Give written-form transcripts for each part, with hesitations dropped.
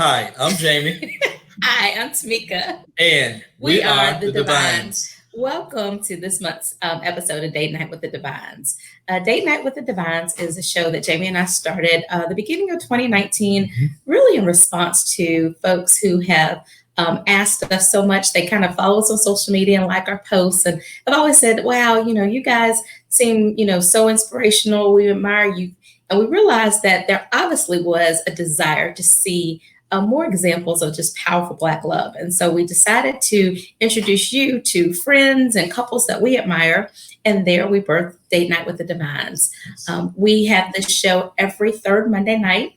Hi, I'm Jamie. Hi, I'm Tameika. And we are the Devines. Welcome to this month's episode of Date Night with the Devines. Date Night with the Devines is a show that Jamie and I started the beginning of 2019, really in response to folks who have asked us so much. They kind of follow us on social media and like our posts, and have always said, "Wow, you guys seem, so inspirational. We admire you." And we realized that there obviously was a desire to see more examples of just powerful Black love. And so we decided to introduce you to friends and couples that we admire. And there we birthed Date Night with the Devines. We have this show every third Monday night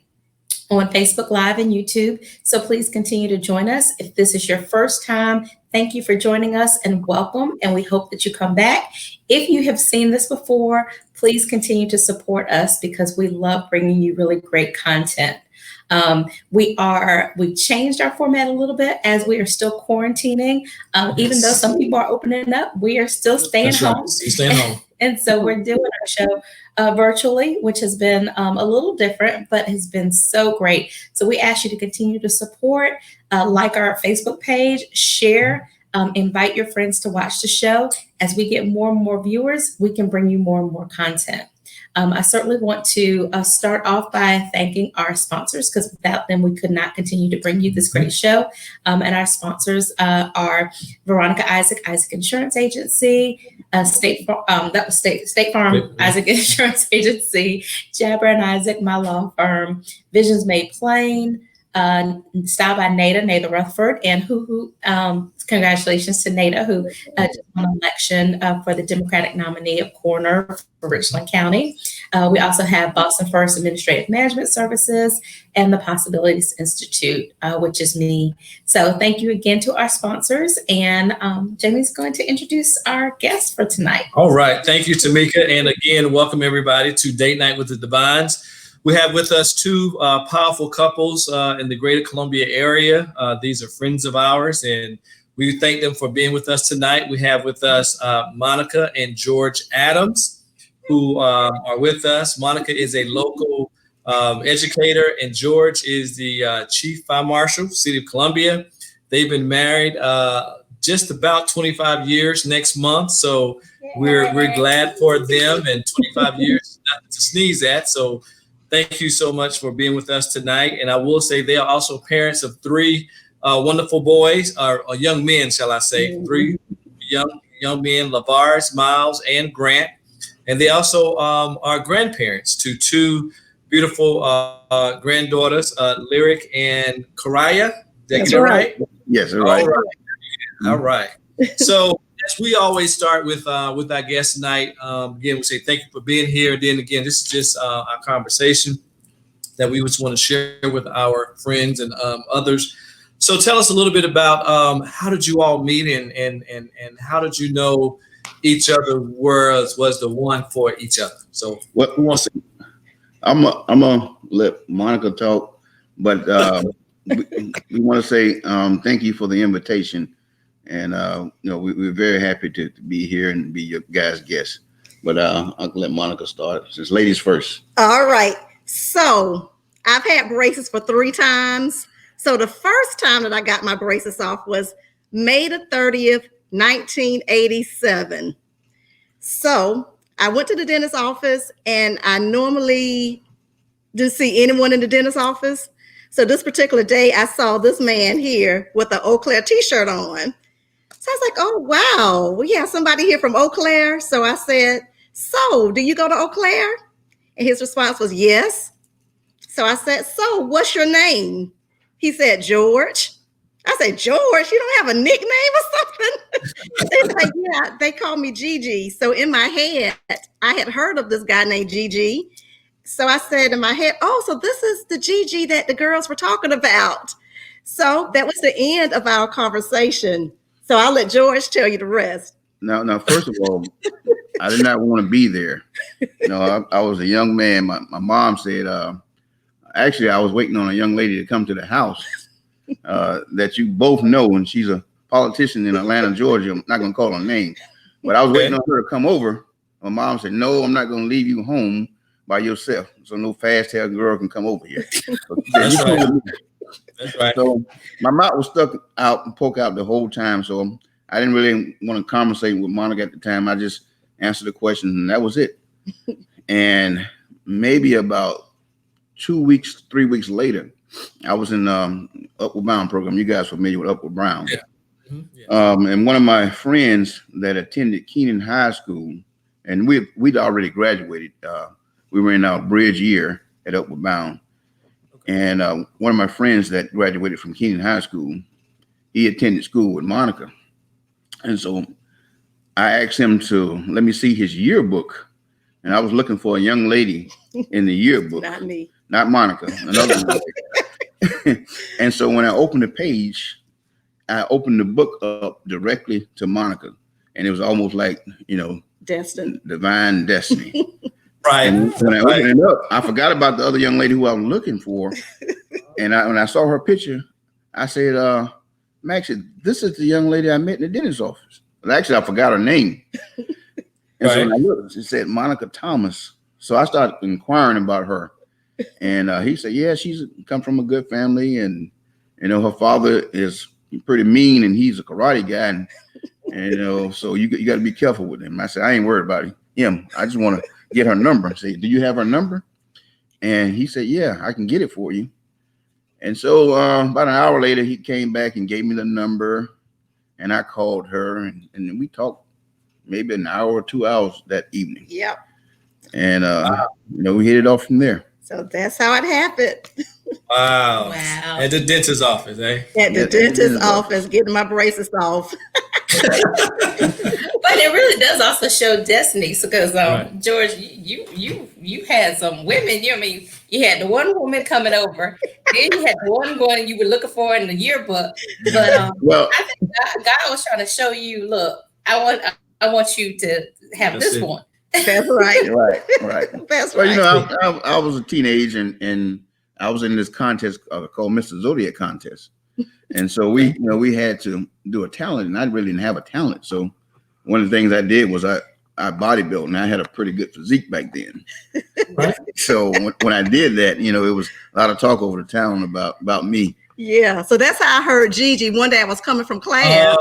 on Facebook Live and YouTube. So please continue to join us. If this is your first time, thank you for joining us and welcome. And we hope that you come back. If you have seen this before, please continue to support us because we love bringing you really great content. We changed our format a little bit as we are still quarantining. Even though some people are opening up, we are still staying home. Right. Staying home. And so we're doing our show virtually, which has been a little different, but has been so great. So we ask you to continue to support, like our Facebook page, share, invite your friends to watch the show. As we get more and more viewers, we can bring you more and more content. I certainly want to start off by thanking our sponsors because without them, we could not continue to bring you this great show. And our sponsors are Veronica Isaac Insurance Agency, State Farm Isaac Insurance Agency, Jabber and Isaac, my law firm, Visions Made Plain, Style by Nada Rutherford, and congratulations to Nada, who just won an election for the Democratic nominee of coroner for Richland County. We also have Boston First Administrative Management Services and the Possibilities Institute, which is me. So thank you again to our sponsors. And Jamie's going to introduce our guest for tonight. All right. Thank you, Tameika. And again, welcome everybody to Date Night with the Devines. We have with us two powerful couples in the greater Columbia area. These are friends of ours, and we thank them for being with us tonight. We have with us Monica and George Adams, who are with us. Monica is a local educator, and George is the Chief Fire Marshal, City of Columbia. They've been married just about 25 years next month, so we're glad for them, and 25 years is nothing to sneeze at. So thank you so much for being with us tonight. And I will say they are also parents of three wonderful boys, or young men, shall I say, three young men, LaVars, Miles, and Grant. And they also are grandparents to two beautiful granddaughters, Lyric and Karaya. Did I get it right? Yes, right. All right. So as we always start with our guest tonight, again, we say thank you for being here. Then again, this is just our conversation that we just want to share with our friends and others. So tell us a little bit about how did you all meet and how did you know each other was the one for each other? So what who wants to? I'm gonna let Monica talk, but we want to say thank you for the invitation. And we're very happy to be here and be your guys' guest. But I'll let Monica start. Since ladies first. All right. So I've had braces for 3 times. So the first time that I got my braces off was May the 30th, 1987. So I went to the dentist's office, and I normally do see anyone in the dentist's office. So this particular day, I saw this man here with an Eau Claire t-shirt on. So I was like, oh, wow, we have somebody here from Eau Claire. So I said, so do you go to Eau Claire? And his response was, yes. So I said, so what's your name? He said, George. I said, George, you don't have a nickname or something? He's like, yeah, they call me Gigi. So in my head, I had heard of this guy named Gigi. So I said in my head, oh, so this is the Gigi that the girls were talking about. So that was the end of our conversation. So I'll let George tell you the rest. Now, first of all, I did not want to be there. I was a young man. My mom said, actually, I was waiting on a young lady to come to the house that you both know, and she's a politician in Atlanta, Georgia. I'm not going to call her name, but I was waiting on her to come over. My mom said, no, I'm not going to leave you home by yourself. So no fast hair girl can come over here. So That's right. That's right. So my mouth was stuck out and poke out the whole time. So I didn't really want to conversate with Monica at the time. I just answered the question, and that was it. And maybe about 2 weeks, 3 weeks later, I was in Upward Bound program. You guys familiar with Upward Bound? Yeah. Mm-hmm. Yeah. And one of my friends that attended Keenan High School, and we'd already graduated. We were in our bridge year at Upward Bound. And one of my friends that graduated from Keenan High School, he attended school with Monica. And so I asked him to let me see his yearbook. And I was looking for a young lady in the yearbook. Not me. Not Monica, another lady. And so when I opened the page, I opened the book up directly to Monica. And it was almost like, Destined. divine destiny. Right. And when I opened it up, I forgot about the other young lady who I was looking for. And when I saw her picture, I said, Max, this is the young lady I met in the dentist's office. But actually, I forgot her name. And so when I looked, it said Monica Thomas. So I started inquiring about her. And he said, yeah, she's come from a good family. And, her father is pretty mean and he's a karate guy. And so you got to be careful with him. I said, I ain't worried about him. I just want to get her number. I said, do you have her number? And he said, yeah, I can get it for you. And so about an hour later, he came back and gave me the number. And I called her and we talked maybe an hour or 2 hours that evening. Yep. And, we hit it off from there. So that's how it happened. Wow. At the dentist's office, eh? At the dentist's office, getting my braces off. But it really does also show destiny, because George, you had some women. You had the one woman coming over, then you had the one going you were looking for in the yearbook. But I think God was trying to show you, look, I want you to have this one. That's right. Right. That's right. right. I was a teenager and I was in this contest called Mr. Zodiac contest. And so we had to do a talent, and I really didn't have a talent. So one of the things I did was I bodybuilt, and I had a pretty good physique back then. Right. So when I did that, it was a lot of talk over the town about me. Yeah. So that's how I heard Gigi. One day I was coming from class,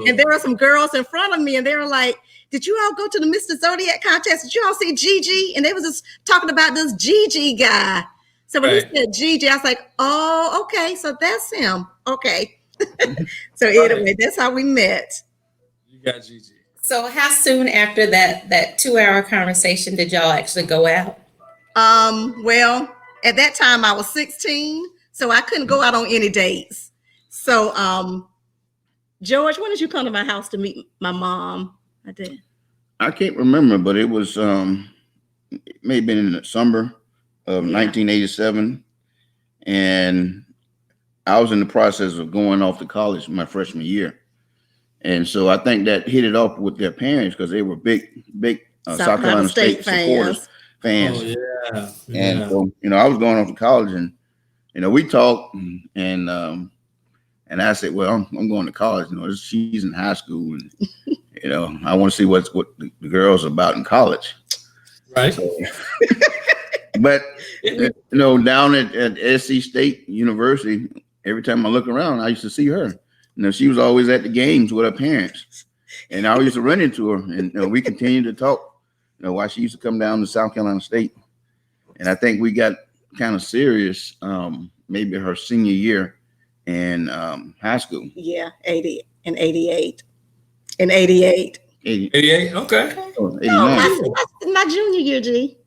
and there were some girls in front of me, and they were like, did you all go to the Mr. Zodiac contest? Did you all see Gigi? And they was just talking about this Gigi guy. So when he said Gigi, I was like, oh, okay. So that's him. Okay. So anyway, that's how we met. You got Gigi. So how soon after that 2-hour conversation did y'all actually go out? Well, at that time I was 16, so I couldn't go out on any dates. So George, when did you come to my house to meet my mom? I did. I can't remember, but it was it may have been in the summer of 1987, and I was in the process of going off to college my freshman year, and so I think that hit it off with their parents because they were big South Carolina State supporters, fans. Oh yeah. And so I was going off to college, and we talked, and I said, well, I'm going to college. She's in high school, and I want to see what the girls are about in college. Right. So, but down at SC State University, every time I look around, I used to see her. She was always at the games with her parents, and I used to run into her, and we continued to talk. Why she used to come down to South Carolina State, and I think we got kind of serious maybe her senior year in high school. Yeah, 80 and 88. In 88. 88? Okay. Oh, 89. No, my junior year, G.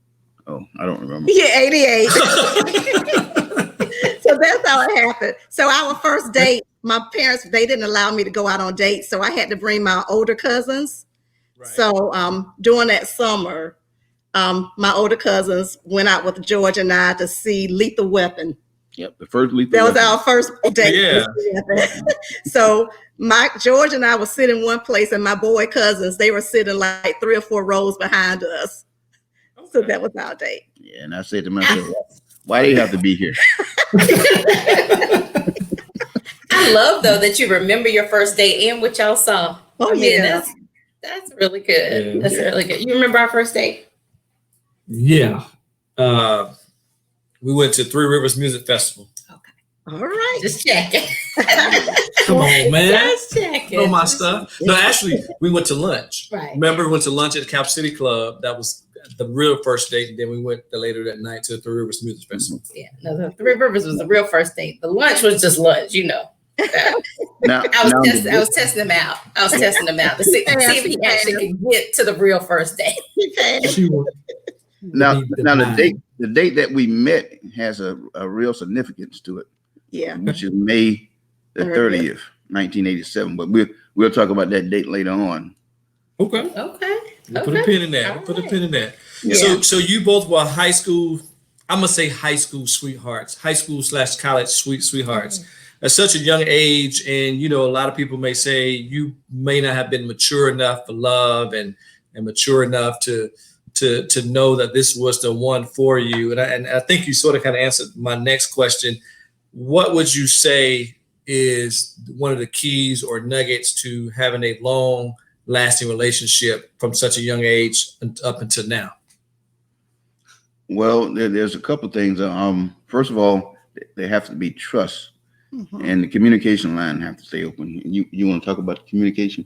Oh, I don't remember. Yeah, 88. So that's how it happened. So our first date, my parents, they didn't allow me to go out on dates. So I had to bring my older cousins. Right. So during that summer, my older cousins went out with George and I to see Lethal Weapon. Yep, the first Lethal That was Weapon. our first date. Yeah. So George and I were sitting in one place, and my boy cousins, they were sitting like 3 or 4 rows behind us. Okay. So that was our date. Yeah, and I said to myself, why do you have to be here? I love though that you remember your first date and what y'all saw. Oh, yeah. That's really good. Yeah. That's really good. You remember our first date? Yeah. We went to Three Rivers Music Festival. Okay. All right. Just checking. Come on, man. Just checking. Know my stuff. No, actually, we went to lunch. Right. Remember, we went to lunch at the Cap City Club. That was the real first date. And then we went later that night to the Three Rivers Music Festival. Yeah. No, the Three Rivers was the real first date. The lunch was just lunch, you know. Now, I was testing him out. I was testing him out to see if he actually could get to the real first date. now the date that we met has a real significance to it. Yeah. Which is May the 30th, 1987. But we'll talk about that date later on. Okay. We'll put a pin in that. Put a pin in that. Yeah. So you both were high school, I'm gonna say high school sweethearts, high school / college sweethearts. Mm-hmm. At such a young age, and you know, a lot of people may say you may not have been mature enough for love and mature enough to know that this was the one for you. And I think you sort of kind of answered my next question. What would you say is one of the keys or nuggets to having a long lasting relationship from such a young age up until now? Well, there's a couple of things. First of all, there have to be trust. Mm-hmm. And the communication line have to stay open. You want to talk about the communication?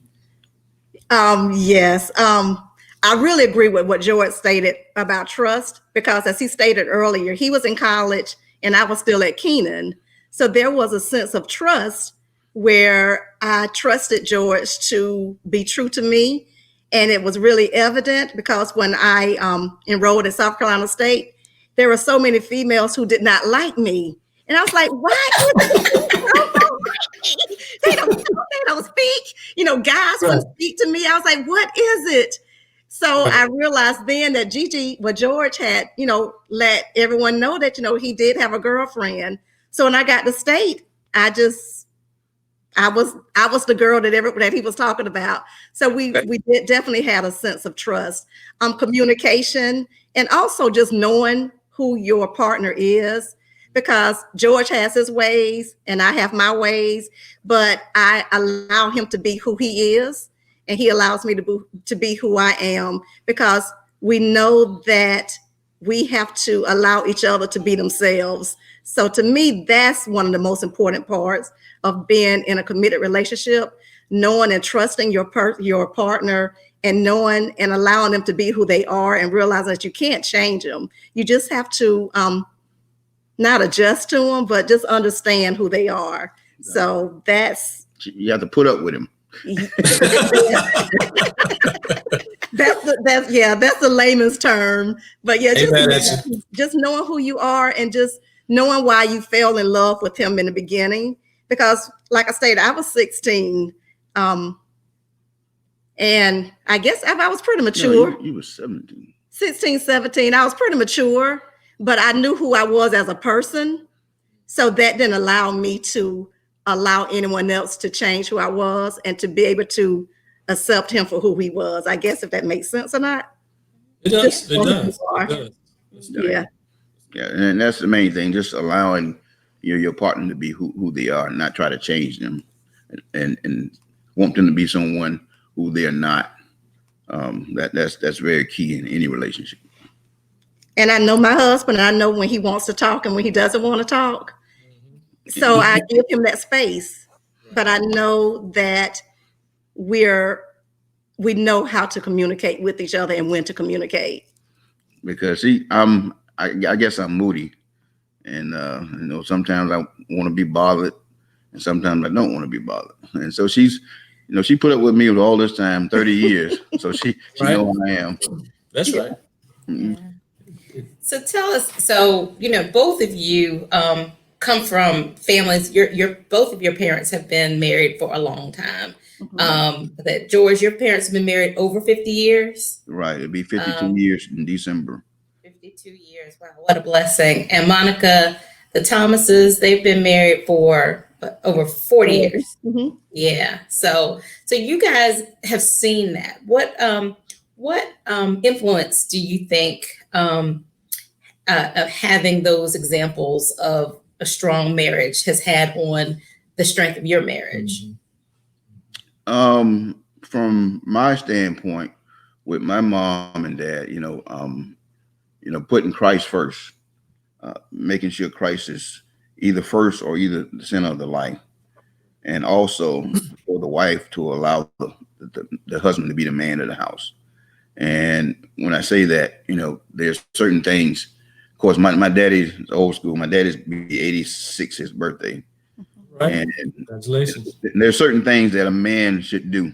Yes. I really agree with what George stated about trust, because as he stated earlier, he was in college and I was still at Keenan. So there was a sense of trust where I trusted George to be true to me. And it was really evident because when I enrolled at South Carolina State, there were so many females who did not like me. And I was like, why? They don't speak. You know, guys wouldn't speak to me. I was like, what is it? So I realized then that George had, you know, let everyone know that, you know, he did have a girlfriend. So when I got to state, I was the girl that he was talking about. So we definitely had a sense of trust, communication, and also just knowing who your partner is. Because George has his ways and I have my ways, but I allow him to be who he is, and he allows me to be who I am, because we know that we have to allow each other to be themselves. So to me, that's one of the most important parts of being in a committed relationship, knowing and trusting your partner, and knowing and allowing them to be who they are, and realize that you can't change them. You just have to not adjust to them, but just understand who they are. So you have to put up with them. that's the layman's term. But yeah, just knowing who you are and just knowing why you fell in love with him in the beginning. Because like I stated, I was 16. And I guess I was pretty mature. No, you were 17. 16, 17. I was pretty mature. But I knew who I was as a person. So that didn't allow me to allow anyone else to change who I was and to be able to accept him for who he was. I guess if that makes sense or not. It does. It does. Yeah. Yeah. And that's the main thing, just allowing your partner to be who they are and not try to change them and want them to be someone who they're not. That's very key in any relationship. And I know my husband, and I know when he wants to talk and when he doesn't want to talk. So I give him that space, but I know that we know how to communicate with each other and when to communicate. Because I guess I'm moody, and you know, sometimes I want to be bothered, and sometimes I don't want to be bothered. And so she put up with me with all this time, 30 years. So she knows who I am. That's right. Mm-hmm. So tell us, you know, both of you come from families, both of your parents have been married for a long time. Mm-hmm. That George, your parents have been married over 50 years? Right, it'll be 52 years in December. 52 years, wow, what a blessing. And Monica, the Thomases, they've been married for over 40 years. Mm-hmm. Yeah, so you guys have seen that. What influence do you think of having those examples of a strong marriage has had on the strength of your marriage? From my standpoint, with my mom and dad, putting Christ first, making sure Christ is either first or either the center of the life, and also for the wife to allow the husband to be the man of the house. And when I say that, there's certain things. Of course, my daddy's old school. My daddy's be 86, his birthday. Right. And Congratulations. There's certain things that a man should do.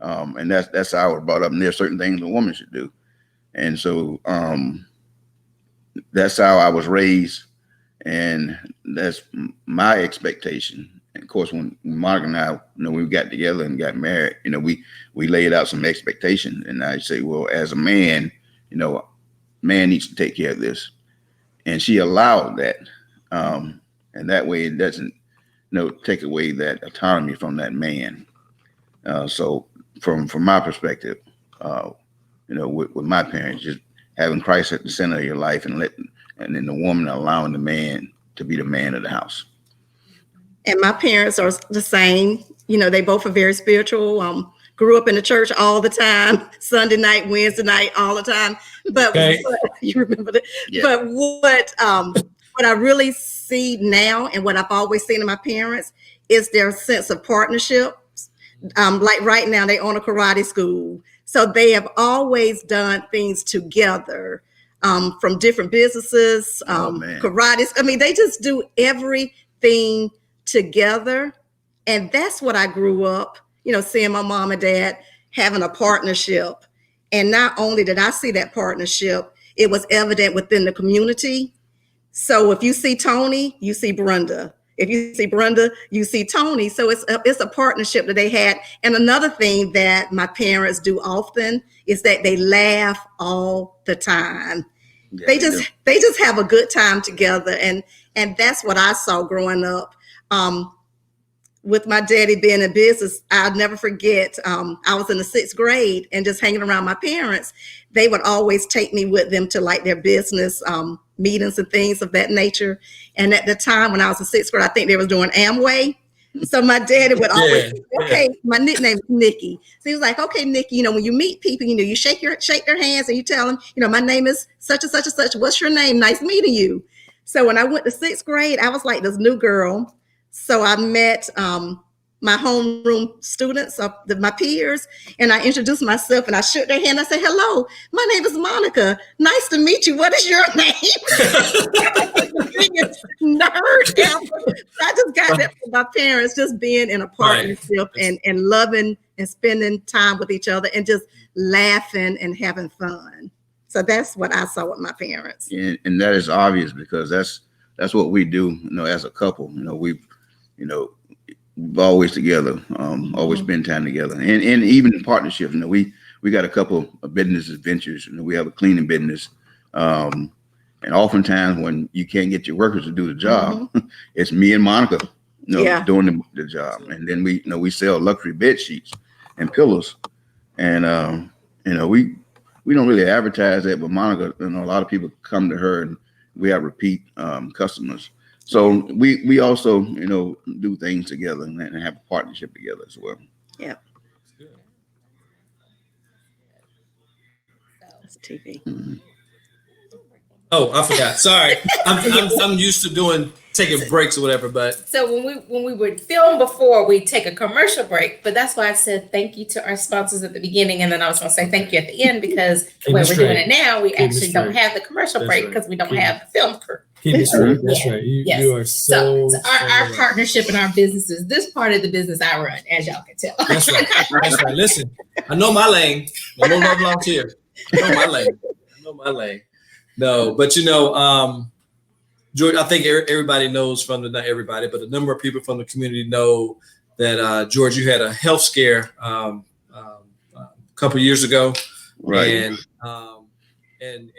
And that's how I was brought up. And there's certain things a woman should do. And so that's how I was raised. And that's my expectation. And of course, when Monica and I, we got together and got married, we laid out some expectations. And I say, well, as a man, man needs to take care of this. And she allowed that. And that way it doesn't, take away that autonomy from that man. So from my perspective, with my parents, just having Christ at the center of your life and then the woman allowing the man to be the man of the house. And my parents are the same. They both are very spiritual. Grew up in the church all the time, Sunday night, Wednesday night, all the time. But you remember that? Yeah. But what I really see now, and what I've always seen in my parents, is their sense of partnership. Like right now, they own a karate school, so they have always done things together, from different businesses, karates. I mean, they just do everything together. And that's what I grew up, seeing my mom and dad having a partnership. And not only did I see that partnership, it was evident within the community. So if you see Tony, you see Brenda. If you see Brenda, you see Tony. So it's a partnership that they had. And another thing that my parents do often is that they laugh all the time. Yeah, they just have a good time together. And that's what I saw growing up. With my daddy being in business, I'll never forget, I was in the 6th grade and just hanging around my parents. They would always take me with them to like their business meetings and things of that nature. And at the time when I was in 6th grade, I think they was doing Amway. So my daddy would always say, okay, my nickname is Nikki. So he was like, okay, Nikki, when you meet people, you shake their hands and you tell them, my name is such and such and such. What's your name? Nice meeting you. So when I went to 6th grade, I was like this new girl. So I met my homeroom students, my peers, and I introduced myself and I shook their hand. I said, hello, my name is Monica. Nice to meet you. What is your name? Nerd ever. I just got that from my parents, just being in a partnership and loving and spending time with each other and just laughing and having fun. So that's what I saw with my parents. And that is obvious because that's what we do, as a couple. We've always together, always spend time together, and even in partnerships. We got a couple of business ventures. We have a cleaning business, and oftentimes when you can't get your workers to do the job, it's me and Monica, doing the job. And then we sell luxury bed sheets and pillows, and we don't really advertise that, but Monica, a lot of people come to her, and we have repeat customers. So we also, do things together and have a partnership together as well. Yeah. That's TV. Mm-hmm. Oh, I forgot. Sorry, I'm used to taking breaks or whatever. But so when we would film before, we take a commercial break. But that's why I said thank you to our sponsors at the beginning, and then I was going to say thank you at the end because the way we're doing it now, we actually don't have the commercial break because we don't have the film crew. Keep it straight. That's right. You are so our partnership and our businesses. This part of the business I run, as y'all can tell. That's right. That's right. Listen, I know my lane. I know love belongs here. I know my lane. No, but George, I think everybody knows not everybody, but a number of people from the community know that George, you had a health scare a couple of years ago, right? And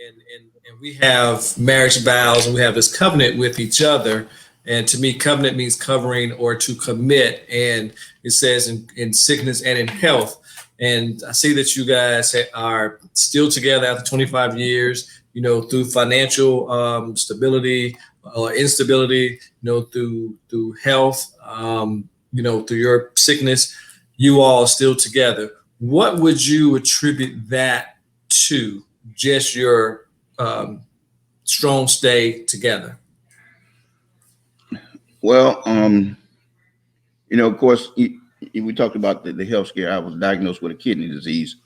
we have marriage vows and we have this covenant with each other. And to me, covenant means covering or to commit. And it says in sickness and in health. And I see that you guys are still together after 25 years, through financial stability or instability, through health, through your sickness, you all still together. What would you attribute that to? Just your strong stay together? Well, of course, we talked about the health scare. I was diagnosed with a kidney disease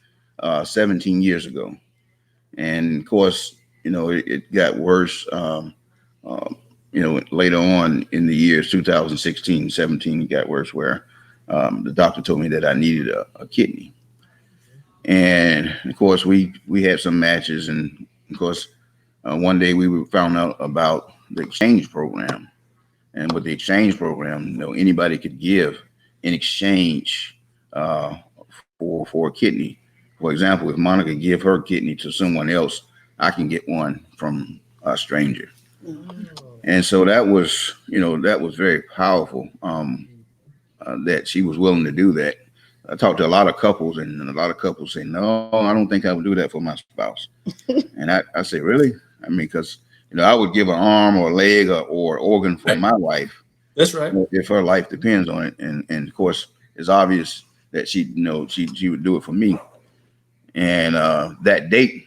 17 years ago. And of course, it got worse, later on in the years 2016, 17, it got worse where the doctor told me that I needed a kidney. And of course, we had some matches. And of course, one day we found out about the exchange program. And with the exchange program, anybody could give in exchange for a kidney. For example, if Monica give her kidney to someone else, I can get one from a stranger. And so that was very powerful that she was willing to do that. I talked to a lot of couples, and a lot of couples say, no, I don't think I would do that for my spouse. And I say, really? I mean, because, I would give an arm or a leg or organ for my wife. That's right. If her life depends on it. And of course, it's obvious that she would do it for me. And that date,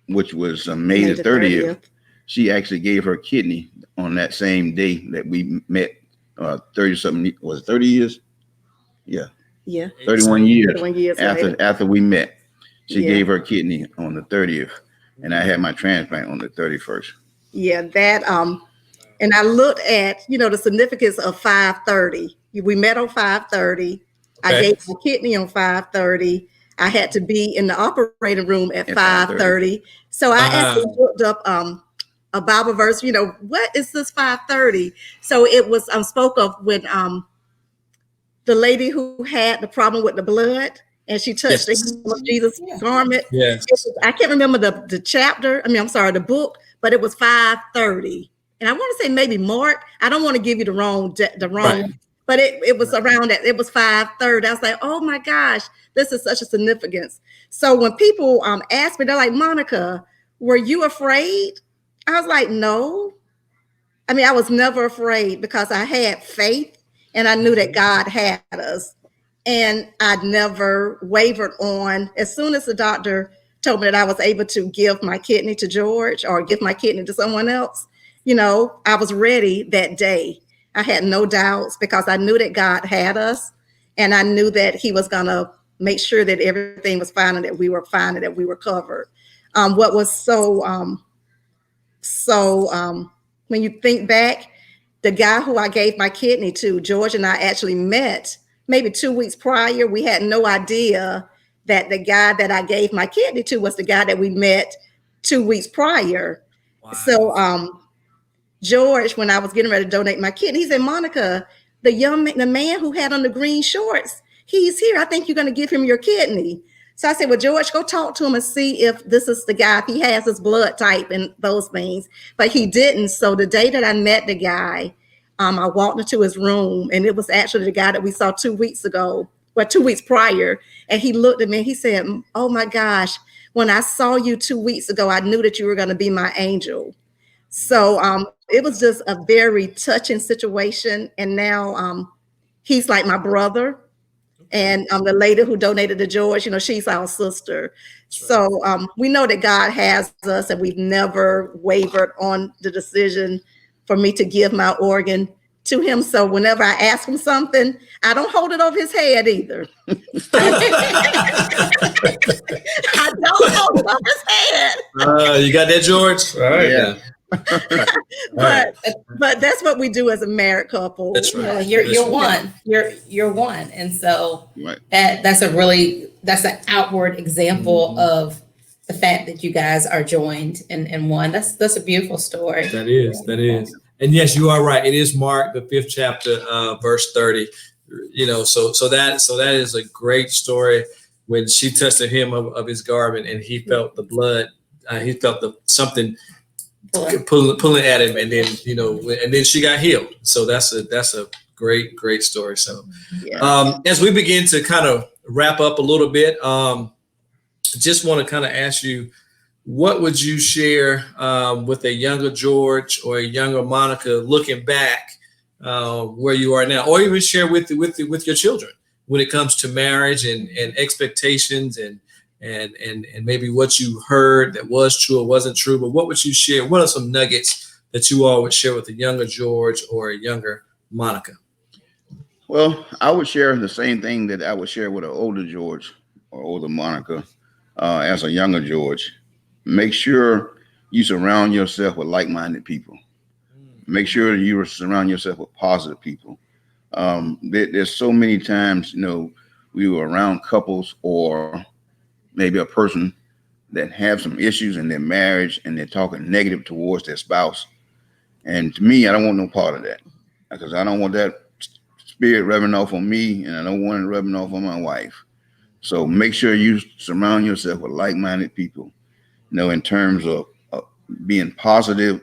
which was May the 30th, she actually gave her kidney on that same day that we met 30 something, was it 30 years? Yeah. Yeah. 31 years, 31 years after we met. She gave her kidney on the 30th, and I had my transplant on the 31st. Yeah, that and I looked at, the significance of 5:30. We met on 5:30. I gave my kidney on 5:30. I had to be in the operating room at 5:30. So I actually looked up a Bible verse, what is this 5:30? So it was spoke of when the lady who had the problem with the blood, and she touched the hem of Jesus' garment. Yes. I can't remember the chapter. The book, but it was 5:30. And I want to say maybe Mark. I don't want to give you the wrong, but it was around that. It was 5:30. I was like, oh my gosh, this is such a significance. So when people ask me, they're like, Monica, were you afraid? I was like, no. I mean, I was never afraid because I had faith and I knew that God had us. And I never wavered on. As soon as the doctor told me that I was able to give my kidney to George or give my kidney to someone else, I was ready that day. I had no doubts because I knew that God had us, and I knew that he was going to make sure that everything was fine and that we were fine and that we were covered. What was so when you think back, the guy who I gave my kidney to, George and I actually met maybe 2 weeks prior. We had no idea that the guy that I gave my kidney to was the guy that we met 2 weeks prior. Wow. So George, when I was getting ready to donate my kidney, he said, Monica, the man who had on the green shorts, he's here. I think you're going to give him your kidney. So I said, well, George, go talk to him and see if this is the guy, if he has his blood type and those things. But he didn't. So the day that I met the guy, I walked into his room, and it was actually the guy that we saw 2 weeks ago, 2 weeks prior. And he looked at me and he said, oh my gosh, when I saw you 2 weeks ago, I knew that you were going to be my angel. So it was just a very touching situation. And now he's like my brother. And the lady who donated to George, she's our sister. So we know that God has us, and we've never wavered on the decision for me to give my organ to him. So whenever I ask him something, I don't hold it over his head either. I don't hold it over his head. You got that, George? All right. Yeah. But that's what we do as a married couple. That's right. You're one. You're one, and so that's an outward example of the fact that you guys are joined in one. That's a beautiful story. That is. And yes, you are right. It is Mark, the 5th chapter, verse 30. So that is a great story. When she touched the hem of his garment, and he felt the blood, he felt something pulling at him, and then and then she got healed. So that's a great story. So as we begin to kind of wrap up a little bit, just want to kind of ask you, what would you share with a younger George or a younger Monica looking back where you are now, or even share with your children when it comes to marriage and expectations and maybe what you heard that was true or wasn't true? But what would you share? What are some nuggets that you all would share with a younger George or a younger Monica? Well, I would share the same thing that I would share with an older George or older Monica as a younger George. Make sure you surround yourself with like-minded people. Make sure you surround yourself with positive people. There's so many times, we were around couples or maybe a person that have some issues in their marriage and they're talking negative towards their spouse. And to me, I don't want no part of that because I don't want that spirit rubbing off on me and I don't want it rubbing off on my wife. So make sure you surround yourself with like-minded people, in terms of being positive,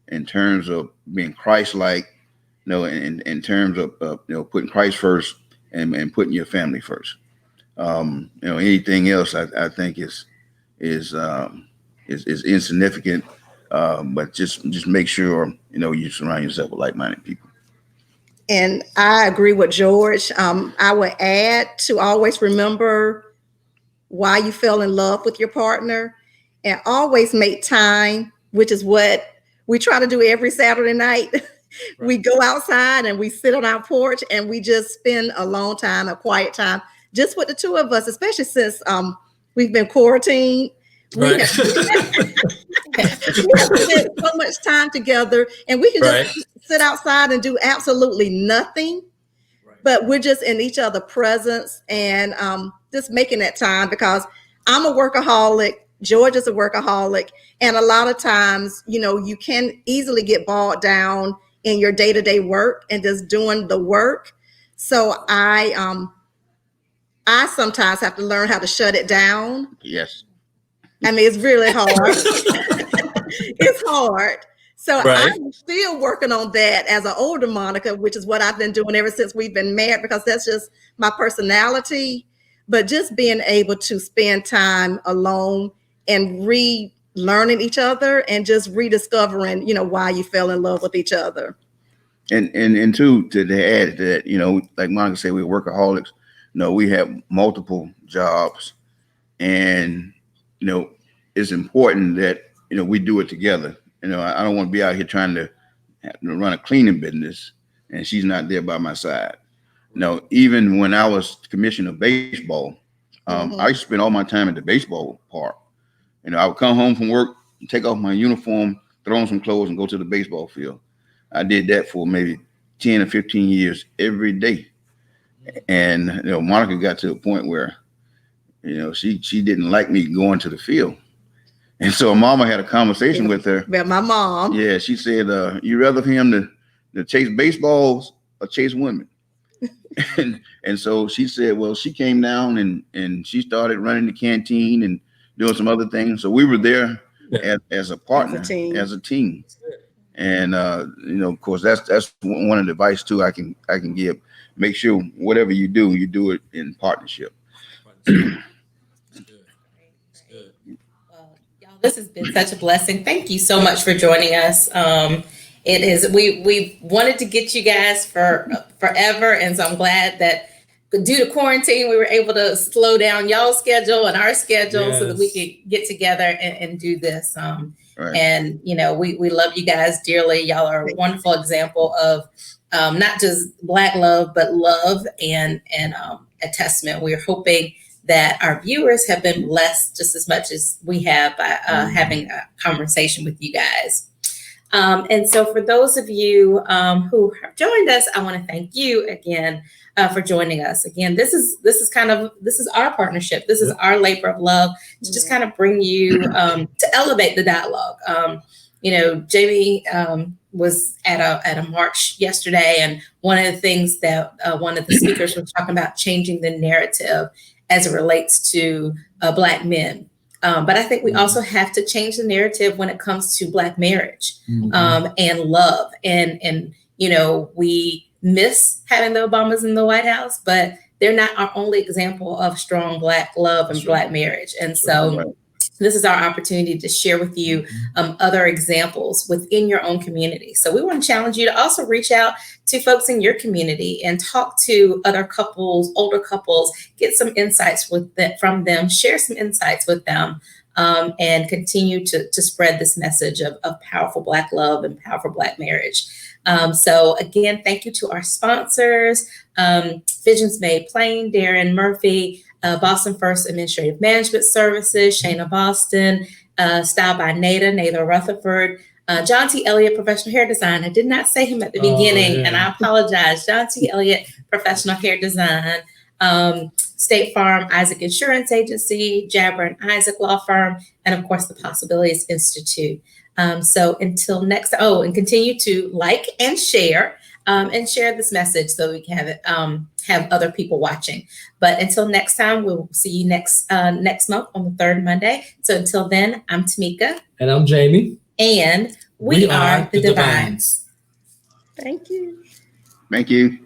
in terms of being Christ-like, in terms of putting Christ first and putting your family first. Anything else I think is insignificant. But just make sure you surround yourself with like-minded people. And I agree with George. I would add to always remember why you fell in love with your partner, and always make time, which is what we try to do every Saturday night. Right. We go outside and we sit on our porch and we just spend a long time, a quiet time, just with the two of us, especially since we've been quarantined. Right. We have spent so much time together, and we can just sit outside and do absolutely nothing. Right. But we're just in each other's presence and just making that time, because I'm a workaholic. George is a workaholic. And a lot of times, you can easily get bogged down in your day-to-day work and just doing the work. So I sometimes have to learn how to shut it down. Yes. I mean, it's really hard. It's hard. So I'm still working on that as an older Monica, which is what I've been doing ever since we've been married, because that's just my personality. But just being able to spend time alone and relearning each other and just rediscovering, why you fell in love with each other. And to add to that, like Monica said, we're workaholics. We have multiple jobs, and it's important that we do it together. I don't want to be out here trying to run a cleaning business and she's not there by my side. Even when I was commissioner of baseball, I used to spend all my time at the baseball park. I would come home from work, take off my uniform, throw on some clothes, and go to the baseball field. I did that for maybe 10 or 15 years every day. And Monica got to a point where she didn't like me going to the field. And so Mama had a conversation with her. About my mom. Yeah, she said, you rather for him to chase baseballs or chase women? and so she said, well, she came down and she started running the canteen and doing some other things. So we were there as a partner, as a team. And of course, that's one of the advice too I can give. Make sure whatever you do it in partnership. This has been such a blessing. Thank you so much for joining us. It is, we wanted to get you guys for forever. And so I'm glad that due to quarantine, we were able to slow down y'all's schedule and our schedule so that we could get together and do this. And, we love you guys dearly. Y'all are a wonderful example of not just Black love, but love and a testament. We're hoping that our viewers have been blessed just as much as we have by having a conversation with you guys. And so for those of you who have joined us, I want to thank you again for joining us. Again, this is our partnership. This is our labor of love to just kind of bring you to elevate the dialogue. Jamie was at a march yesterday, and one of the things that one of the speakers was talking about, changing the narrative as it relates to Black men. But I think we also have to change the narrative when it comes to Black marriage and love. And we miss having the Obamas in the White House, but they're not our only example of strong Black love and Black marriage. And so this is our opportunity to share with you other examples within your own community. So we want to challenge you to also reach out to folks in your community and talk to other couples, older couples, get some insights from them, share some insights with them, and continue to spread this message of powerful Black love and powerful Black marriage. So again, thank you to our sponsors, Visions Made Plain, Darren Murphy, Boston First Administrative Management Services, Shayna Boston, Style by Nada Rutherford, John T. Elliott, Professional Hair Design. I did not say him at the beginning, and I apologize. John T. Elliott, Professional Hair Design, State Farm, Isaac Insurance Agency, Jabber and Isaac Law Firm, and of course the Possibilities Institute. So until next, and continue to like and share this message so we can have other people watching. But until next time, we'll see you next month on the third Monday. So until then, I'm Tameika. And I'm Jamie. And we are the Devines. Thank you. Thank you.